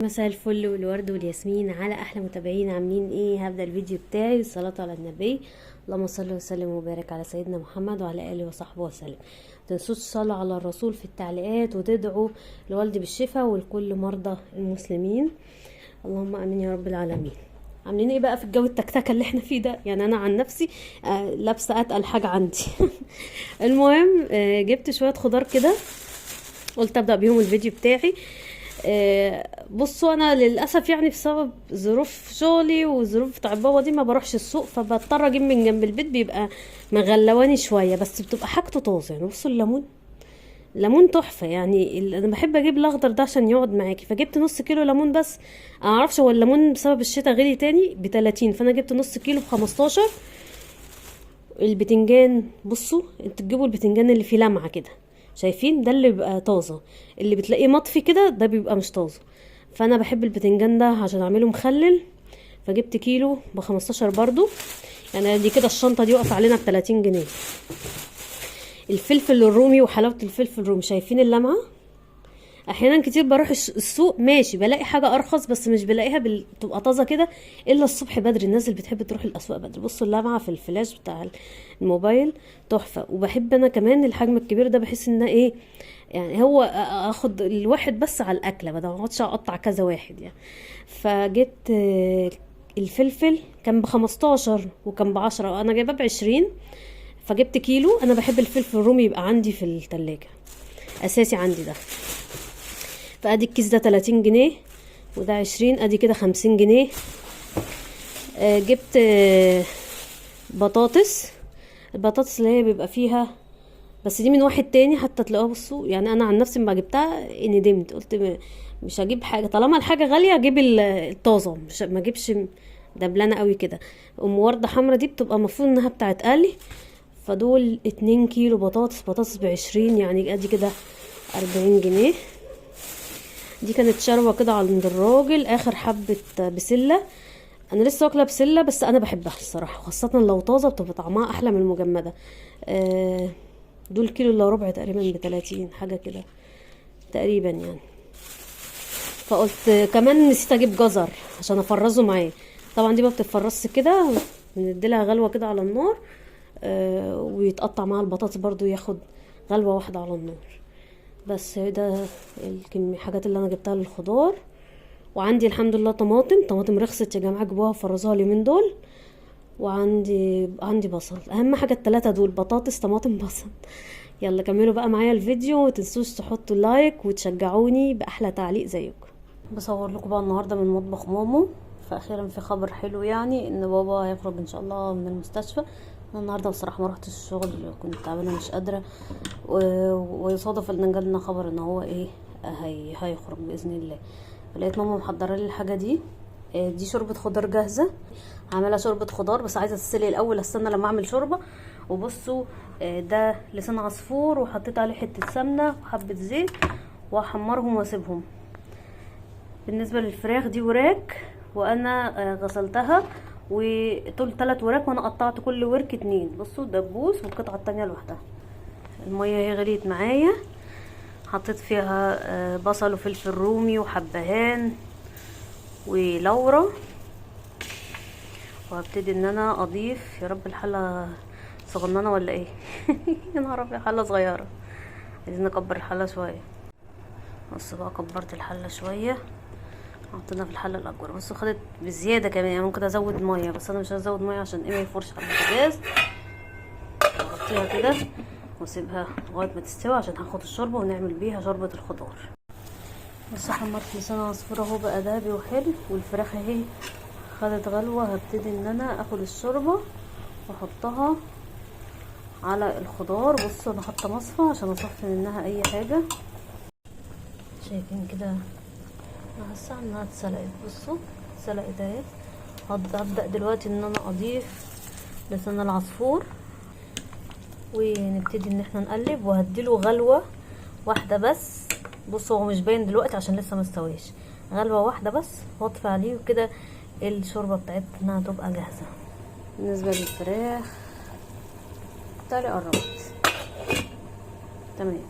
مساء الفل والورد والياسمين على احلى متابعين. عاملين ايه؟ هبدا الفيديو بتاعي بالصلاه على النبي. اللهم صل وسلم وبارك على سيدنا محمد وعلى اله وصحبه وسلم. متنسوش تصلوا على الرسول في التعليقات وتدعوا لوالدي بالشفاء ولكل مرضى المسلمين، اللهم امين يا رب العالمين. عاملين ايه بقى في الجو التكتكه اللي احنا فيه ده؟ يعني انا عن نفسي لابسه اتقل حاجه عندي. المهم جبت شويه خضار كده، قلت ابدا بيهم الفيديو بتاعي. بصوا انا للاسف يعني بسبب ظروف شغلي وظروف بتاع بابا دي ما بروحش السوق، فبضطر اجيب من جنب البيت، بيبقى مغلواني شويه بس بتبقى حاجته طازه. يعني بصوا الليمون تحفه، يعني انا بحب اجيب الاخضر ده عشان يقعد معاكي، فجبت نص كيلو ليمون. بس انا معرفش هو الليمون بسبب الشتاء غلي تاني ب30، فانا جبت نص كيلو ب15. البتنجان بصوا انتوا تجيبوا البتنجان اللي فيه لمعه كده، شايفين ده اللي بيبقى طازه، اللي بتلاقيه مطفي كده ده بيبقى مش طازه. فانا بحب البتنجان ده عشان اعمله مخلل، فجبت كيلو ب15 برضو. يعني دي كده الشنطه دي واقفه علينا ب30 جنيه. الفلفل الرومي وحلاوه الفلفل الرومي، شايفين اللمعه؟ احيانا كتير بروح السوق ماشي بلاقي حاجه ارخص، بس مش بلاقيها بتبقى طازه كده الا الصبح بدري. الناس اللي بتحب تروح الاسواق بدري، بصوا اللمعه في الفلاش بتاع الموبايل تحفه. وبحب انا كمان الحجم الكبير ده، بحس ان ايه يعني هو اخد الواحد بس على الاكله بدل ما اقعدش اقطع كذا واحد يعني. فجبت الفلفل كان ب15 وكان ب10، انا جايباه ب20، فجبت كيلو. انا بحب الفلفل الرومي يبقى عندي في التلاجة اساسي عندي ده. فادي الكيس ده 30 جنيه وده 20، ادي كده 50 جنيه. جبت بطاطس. البطاطس اللي هي بيبقى فيها، بس دي من واحد تاني حتى تلاقوها. بصوا يعني انا عن نفسي ما جبتها ندمت، قلت مش هجيب حاجه طالما الحاجه غاليه، اجيب الطازه، مش ما اجيبش دبلانه قوي كده. ام ورده حمرا دي بتبقى المفروض انها بتاعت قلي. فدول 2 كيلو بطاطس ب20، يعني ادي كده 40 جنيه. دي كانت شروه كده عند الراجل، اخر حبه بسله. انا لسه واكله بسله بس انا بحبها الصراحه، خاصه لو طازه بتبقى طعمها احلى من المجمده. دول كيلو الا ربع تقريبا ب30 حاجه كده تقريبا يعني. فقلت كمان نسيت اجيب جزر عشان افرزه معاه. طبعا دي ما بتتفرزش كده، بنديلها غلوه كده على النار ويتقطع مع البطاطس برضو، ياخد غلوه واحده على النار. بس ده الحاجات اللي انا جبتها للخضار. وعندي الحمد لله طماطم رخصت يا جماعه، جيبوها وفرزوها اليومين دول. وعندي بصل. اهم حاجه الثلاثه دول، بطاطس طماطم بصل. يلا كملوا بقى معايا الفيديو، ومتنسوش تحطوا لايك وتشجعوني باحلى تعليق زيكم. بصور لكم بقى النهارده من مطبخ مامو. فاخيرا في خبر حلو، يعني ان بابا هيخرج ان شاء الله من المستشفى. انا النهارده بصراحه ما رحتش الشغل، كنت تعبانه مش قادره، ويصادف ان جالنا خبر ان هو ايه هيخرج باذن الله. فلقيت ماما محضره لي الحاجه دي. دي شوربه خضار جاهزه، عامله شوربه خضار بس عايزه تسلي الاول، استنى لما اعمل شوربه. وبصوا ده لسان عصفور، وحطيت عليه حته سمنه وحبه زيت واحمرهم واسيبهم. بالنسبه للفراخ دي وراك، وانا غسلتها وطول 3 وراك، وانا قطعت كل ورك 2. بصوا دبوس والقطعه التانية لوحدها. الميه هي غليت معايا، حطيت فيها بصل وفلفل رومي وحبهان ولورا، وهبتدي ان انا اضيف. يا رب الحله صغننه ولا ايه؟ يا نهار ابيض، حله صغيره، عايزين نكبر الحله شويه. بصوا بقى كبرت الحله شويه، حطينا في الحله الاكبر. بصوا خدت بزياده كمان، يعني ممكن ازود ميه بس انا مش هزود ميه عشان ايه ما يفورش على البوتاجاز. اغطيها كده واسيبها لغايه ما تستوي عشان هاخد الشوربه ونعمل بيها شوربه الخضار. بس حمرت لسان عصفور اهو بقى ذهبي وحلو، والفراخ اهي خدت غلوه. هبتدي ان انا اخد الشوربه واحطها على الخضار. بصوا انا حاطه مصفى عشان اصفي منها اي حاجه. شايفين كده حاسه انها اتسلقت. بصوا اتسلقت اهي. هبدا دلوقتي ان انا اضيف لسان العصفور، ونبتدي ان احنا نقلب، وهديله غلوه واحده بس. بصوا هو مش باين دلوقتي عشان لسه ما استويش، غلوه واحده بس واطفي عليه، وكده الشوربه بتاعتنا تبقى جاهزه. بالنسبه للفراخ بتاعي قربت تمام.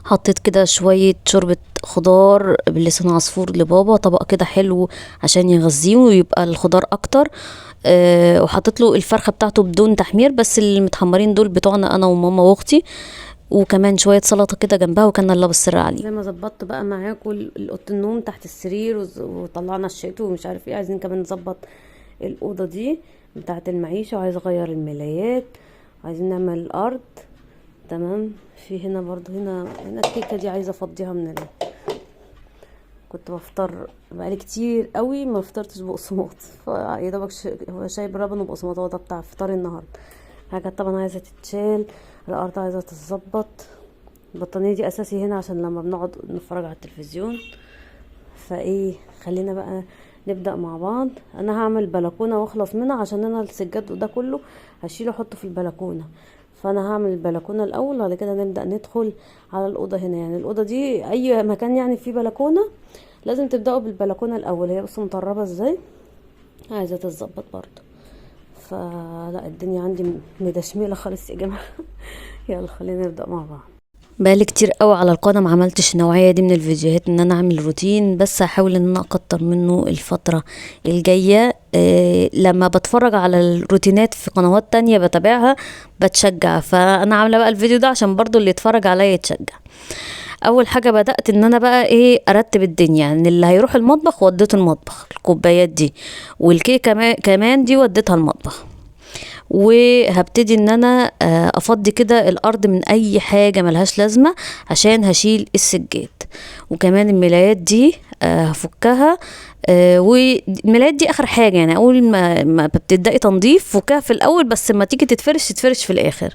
حطيت كده شويه شوربه خضار بلسان عصفور لبابا، طبق كده حلو عشان يغذيه ويبقى الخضار اكتر. وحطيت له الفرخه بتاعته بدون تحمير، بس المتحمرين دول بتوعنا انا وماما واختي، وكمان شويه سلطه كده جنبها، وكان الله بالسر عليه. زي ما ظبطت بقى معاكم اوضه النوم تحت السرير وطلعنا الشتوي ومش عارف ايه، عايزين كمان نظبط الاوضه دي بتاعه المعيشه، وعايزه اغير الملايات، عايزين نعمل الارض. تمام. في هنا برضو هنا الكيكه دي عايزه افضيها من كنت بفطر بقالي كتير قوي ما فطرتش بقسماط، فيا دوبك هو شاي بلبن وبقسماط، هو ده بتاع فطار النهارده. حاجات طبعا عايزه تتشال، الارض عايزه تتظبط. البطانيه دي اساسي هنا عشان لما بنقعد نتفرج على التلفزيون. فايه خلينا بقى نبدا مع بعض. انا هعمل بلكونه واخلص منها، عشان انا السجاد ده كله هشيله احطه في البلكونه. فانا هعمل البلكونه الاول، وبعد كده نبدا ندخل على الاوضه هنا. يعني الاوضه دي اي مكان يعني فيه بلكونه لازم تبداوا بالبلكونه الاول. هي بصوا مطربه ازاي، عايزه تتظبط برضو. فلا الدنيا عندي مدشمله خالص يا جماعه. يلا خلينا نبدا مع بعض. بقالي كتير قوي على القناه ما عملتش النوعيه دي من الفيديوهات، ان انا اعمل روتين، بس هحاول ان انا اكتر منه الفتره الجايه. لما بتفرج على الروتينات في قنوات تانية بتابعها بتشجع، فانا عامله بقى الفيديو ده عشان برضو اللي يتفرج عليا يتشجع. اول حاجه بدات ان انا بقى ايه ارتب الدنيا، يعني اللي هيروح المطبخ وديته المطبخ، الكوبايات دي والكيكه كمان دي وديتها المطبخ. وهبتدي ان انا افضي كده الارض من اي حاجه ملهاش لازمه عشان هشيل السجاد. وكمان الملايات دي هفكها. والملايات دي اخر حاجه، يعني اول ما بتبداي تنظيف فكها في الاول، بس لما تيجي تتفرش في الاخر.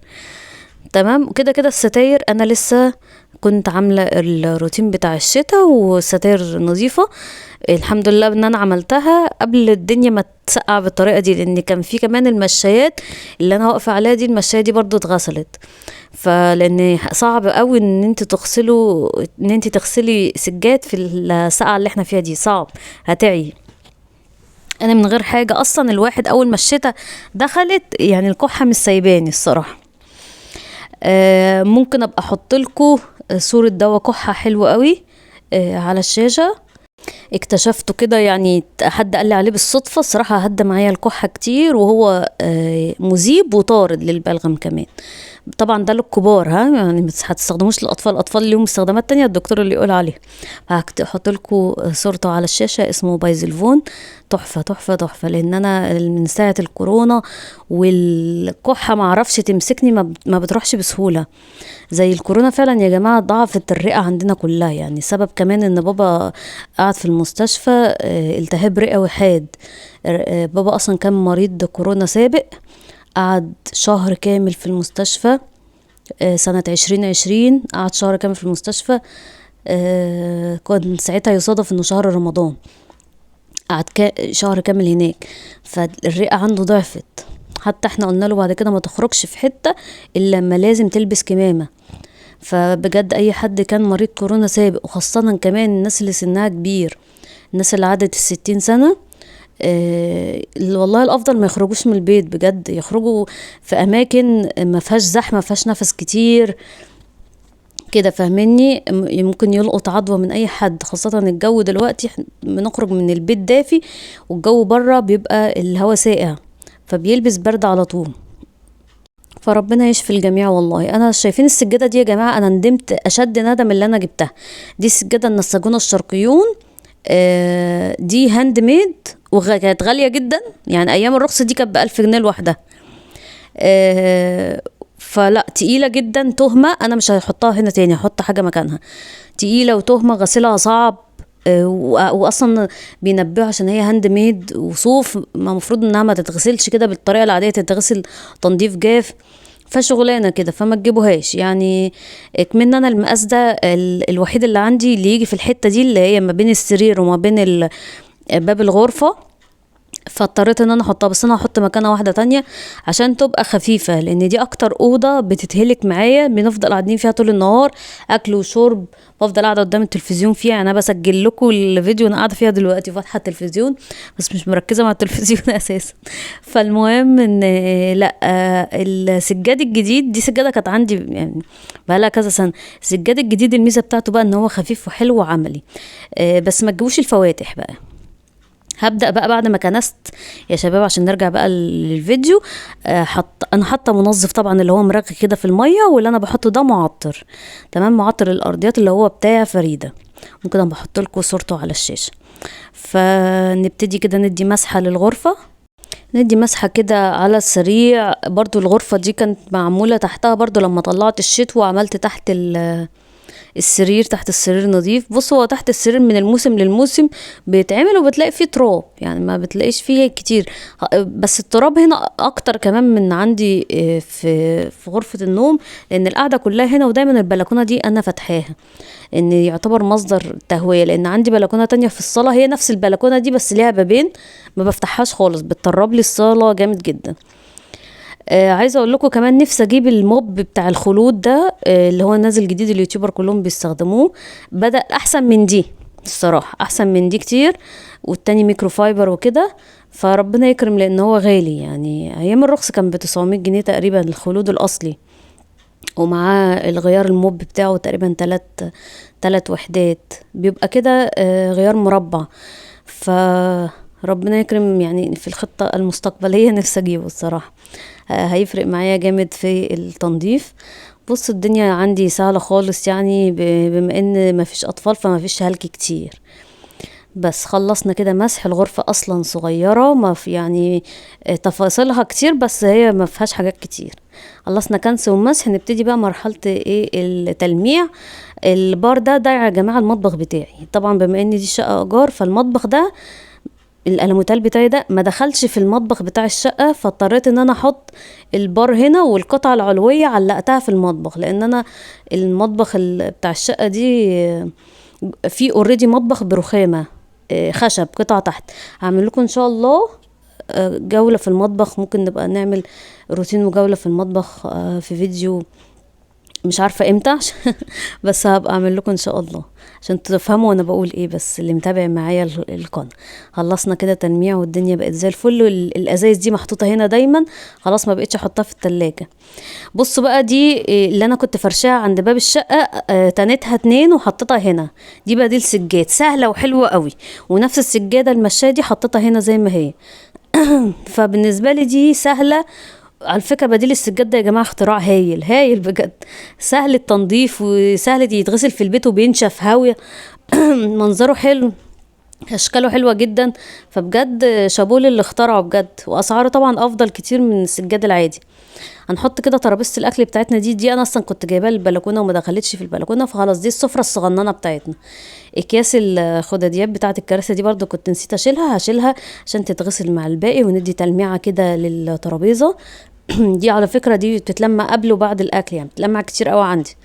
تمام. وكده كده الستاير انا لسه كنت عامله الروتين بتاع الشتاء، والستاير نظيفه الحمد لله ان انا عملتها قبل الدنيا ما تسقع بالطريقه دي، لان كان في كمان المشايات اللي انا واقفه عليها دي، المشايه دي برضو اتغسلت. فلان صعب قوي ان انت تغسلي سجاد في السقعه اللي احنا فيها دي، صعب هتعي. انا من غير حاجه اصلا الواحد اول ما الشتاء دخلت يعني الكحه مش سايباني الصراحه. ممكن ابقى احط لكم صوره دواء كحه حلو قوي على الشاشه، اكتشفته كده، يعني حد قال لي عليه بالصدفه. الصراحه هدى معايا الكحه كتير، وهو مذيب وطارد للبلغم كمان. طبعا ده للكبار، يعني ما هتستخدموش للاطفال، الاطفال ليهم استخدامات تانية الدكتور اللي يقول عليها. هحط لكم صورته على الشاشه، اسمه بايزلفون. تحفه تحفه تحفه، لان انا من ساعه الكورونا والكحه ما اعرفش تمسكني، ما بتروحش بسهوله زي الكورونا. فعلا يا جماعه ضعفت الرئه عندنا كلها، يعني سبب كمان ان بابا قعد في المستشفى التهاب رئوي حاد. بابا اصلا كان مريض كورونا سابق، قعد شهر كامل في المستشفى. سنة 2020 قعد شهر كامل في المستشفى. كان ساعتها يصادف انه شهر رمضان، قعد شهر كامل هناك، فالرئة عنده ضعفت. حتى احنا قلنا له بعد كده ما تخرجش في حتة الا لما لازم تلبس كمامة. فبجد اي حد كان مريض كورونا سابق، وخاصة كمان الناس اللي سنها كبير، الناس اللي عدت 60 سنة، والله الافضل ما يخرجوش من البيت بجد، يخرجوا في اماكن ما فيهاش زحمه، ما فيهاش نفس كتير كده، فاهمني؟ ممكن يلقط عدوى من اي حد، خاصه الجو دلوقتي بنخرج من البيت دافي، والجو بره بيبقى الهواء ساقع، فبيلبس برد على طول. فربنا يشفي الجميع. والله انا شايفين السجاده دي يا جماعه، انا ندمت اشد ندم اللي انا جبتها. دي السجاده النساجون الشرقيون، دي هاند ميد، وكانت غالية جدا، يعني ايام الرخص دي كانت ب1000 جنيه لوحدها. فلا تقيلة جدا، تهمة. انا مش هحطها هنا تاني، هحط حاجة مكانها. تقيلة وتهمة، غسلها صعب. واصلا بينبهوا عشان هي هاند ميد وصوف، ما مفروض انها ما تتغسلش كده بالطريقة العادية، تتغسل تنظيف جاف. فشغلانه كده، فما تجيبوهاش. يعني كمان انا المقاس ده الوحيد اللي عندي، اللي يجي في الحته دي اللي هي ما بين السرير وما بين باب الغرفه. فاضطريت ان انا احطها، بس انا هحط مكانها واحده تانية عشان تبقى خفيفه، لان دي اكتر اوضه بتتهلك معايا، بنفضل قاعدين فيها طول النهار، اكل وشرب، بفضل قاعده قدام التلفزيون فيها. يعني انا بسجل لكم الفيديو انا قاعده فيها دلوقتي فاتحه التلفزيون، بس مش مركزه مع التلفزيون اساسا. فالمهم ان لا، السجاد الجديد، دي سجاده كانت عندي يعني بقالها كذا سنه. السجاد الجديد الميزه بتاعته بقى ان هو خفيف وحلو وعملي، بس ما تجيبوش الفواتح بقى. هبدأ بقى بعد ما كنست يا شباب، عشان نرجع بقى للفيديو. انا حاطه منظف طبعا اللي هو مرغي كده في الميه، واللي انا بحطه ده معطر، تمام، معطر الارضيات اللي هو بتاع فريده. ممكن انا بحط لكم صورته على الشاشه. فنبتدي كده ندي مسحه للغرفه، ندي مسحه كده على السريع. برضو الغرفه دي كانت معموله تحتها برضو لما طلعت الشتوى، وعملت تحت السرير، تحت السرير نظيف. بص، هو تحت السرير من الموسم للموسم بيتعمل وبتلاقي فيه تراب، يعني ما بتلاقيش فيه كتير، بس التراب هنا اكتر كمان من عندي في غرفة النوم، لان القعدة كلها هنا، ودايما البلكونة دي انا فاتحاها ان يعتبر مصدر تهوية، لان عندي بلكونة تانية في الصالة هي نفس البلكونة دي بس ليها بابين، ما بفتحهاش خالص، بتطرب لي الصالة جامد جدا. عايزه اقول لكم كمان، نفسي اجيب الموب بتاع الخلود ده، اللي هو نازل جديد، اليوتيوبر كلهم بيستخدموه، بدأ احسن من دي الصراحه، احسن من دي كتير، والتاني ميكرو فايبر وكده. فربنا يكرم، لان هو غالي، يعني ايام الرخص كان ب 900 جنيه تقريبا الخلود الاصلي، ومعاه الغيار الموب بتاعه تقريبا تلات وحدات، بيبقى كده غيار مربع. فربنا يكرم، يعني في الخطة المستقبلية نفسي اجيبه الصراحة، هيفرق معايا جامد في التنظيف. بص، الدنيا عندي سهلة خالص، يعني بما ان مفيش اطفال فمفيش هلك كتير. بس خلصنا كده مسح الغرفة، اصلا صغيرة، ما في يعني تفاصيلها كتير، بس هي ما فيهاش حاجات كتير. خلصنا كنس ومسح، نبتدي بقى مرحلة ايه؟ التلميع. البار ده يا جماعة المطبخ بتاعي، طبعا بما ان دي شقة ايجار، فالمطبخ ده الالموتال بتاعي ده ما دخلش في المطبخ بتاع الشقة، فاضطريت ان انا احط البار هنا، والقطعة العلوية علقتها في المطبخ، لان انا المطبخ بتاع الشقة دي في اوريدي مطبخ برخامة خشب قطعة تحت. هعمل لكم ان شاء الله جولة في المطبخ، ممكن نبقى نعمل روتين وجولة في المطبخ في فيديو، مش عارفة امتى بس هبقى اعمل لكم ان شاء الله عشان تفهموا انا بقول ايه، بس اللي متابع معايا القناة. خلصنا كده تلميع، والدنيا بقت زي الفل، الازايز دي محطوطة هنا دايما، خلاص ما بقتش احطها في التلاجة. بصوا بقى، دي اللي انا كنت فرشاها عند باب الشقة، تنتها 2 وحطيتها هنا. دي بقى دي السجاد، سهلة وحلوة قوي، ونفس السجادة المشاية دي حطيتها هنا زي ما هي. فبالنسبة لي دي سهلة. على فكرة بديل السجاد ده يا جماعة اختراع هايل هايل بجد، سهل التنظيف وسهل يتغسل في البيت وبينشف هاوية منظره حلو، اشكاله حلوة جدا. فبجد شابوه اللي اخترعه بجد، واسعاره طبعا افضل كتير من السجاد العادي. هنحط كده ترابيزه الاكل بتاعتنا، دي انا اصلا كنت جايباها للبلكونه وما دخلتش في البلكونه، فخلاص دي السفره الصغننه بتاعتنا. اكياس الخداديات بتاعه الكراسي دي برضو كنت نسيت اشيلها، هشيلها عشان تتغسل مع الباقي، وندي تلميعه كده للترابيزه. دي على فكره دي بتتلمع قبل وبعد الاكل، يعني بتتلمع كتير قوي عندي.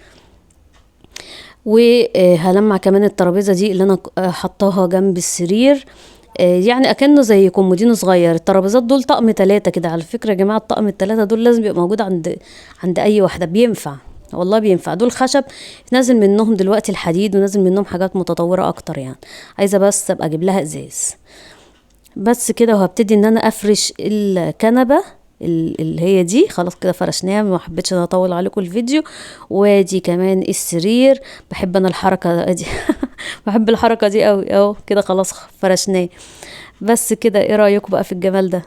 وهلمع كمان الترابيزه دي اللي انا حطاها جنب السرير، يعني اكنه زي كومودينو صغير. الترابيزات دول طقم 3 كده، على فكره يا جماعه الطقم ال3 دول لازم يبقى موجود عند اي واحده، بينفع والله بينفع. دول خشب، نازل منهم دلوقتي الحديد، ونازل منهم حاجات متطوره اكتر، يعني عايزه بس ابقى اجيب لها ازاز. بس كده، وهبتدي ان انا افرش الكنبه اللي هي دي، خلاص كده فرشناها، ما حبيتش انا اطول عليكم الفيديو. وادي كمان السرير، بحب انا الحركه دي بحب الحركه دي قوي اهو كده، خلاص فرشناه. بس كده، ايه رايكم بقى في الجمال ده؟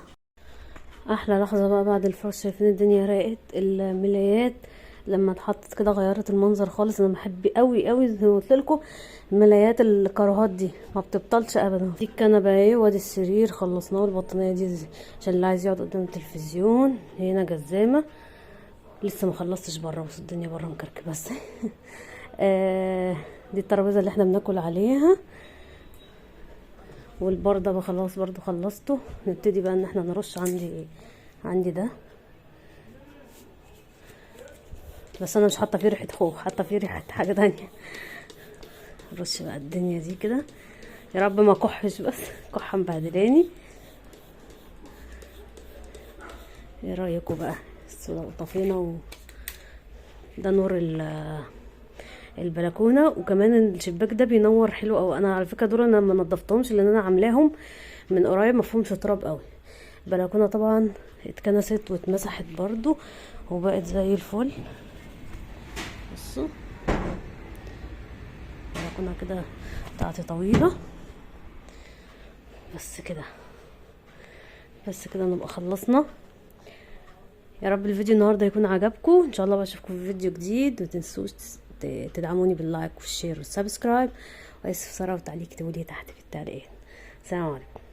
احلى لحظه بقى بعد الفرش، شايفين الدنيا راقت، الملايات لما اتحطت كده غيرت المنظر خالص. انا بحب قوي قوي زي ما قلت لكم ملايات الكراهات دي ما بتبطلش ابدا. دي الكنبه اهي، وادي السرير خلصناه، البطانيه دي عشان اللي عايز يقعد قدام التلفزيون. هنا جزامه لسه ما خلصتش بره، بس الدنيا بره مكركبه بس دي الترابيزه اللي احنا بناكل عليها، والبار ده خلاص برضو خلصته. نبتدي بقى ان احنا نرش. عندي ده، بس انا مش حاطه فيه ريحه خوخ، حاطه فيه ريحه حاجه تانية. نرش بقى الدنيا دي كده، يا رب ما كحش، بس كحه مبهدلاني. ايه رايكم بقى؟ طفينا ده نور البلكونه، وكمان الشباك ده بينور حلو قوي. انا على فكره دول انا ما نضفتهمش لان انا عاملاهم من قريب، مفهومش تراب قوي. البلكونه طبعا اتكنست واتمسحت برضو وبقت زي الفل. بصوا البلكونه كده بتاعتي طويله. بس كده نبقى خلصنا. يا رب الفيديو النهارده يكون عجبكم. ان شاء الله بشوفكم في فيديو جديد، ومتنسوش تدعموني باللايك والشير والسبسكرايب، واي استفسار او تعليق اكتبوا لي تحت في التعليقات. السلام عليكم.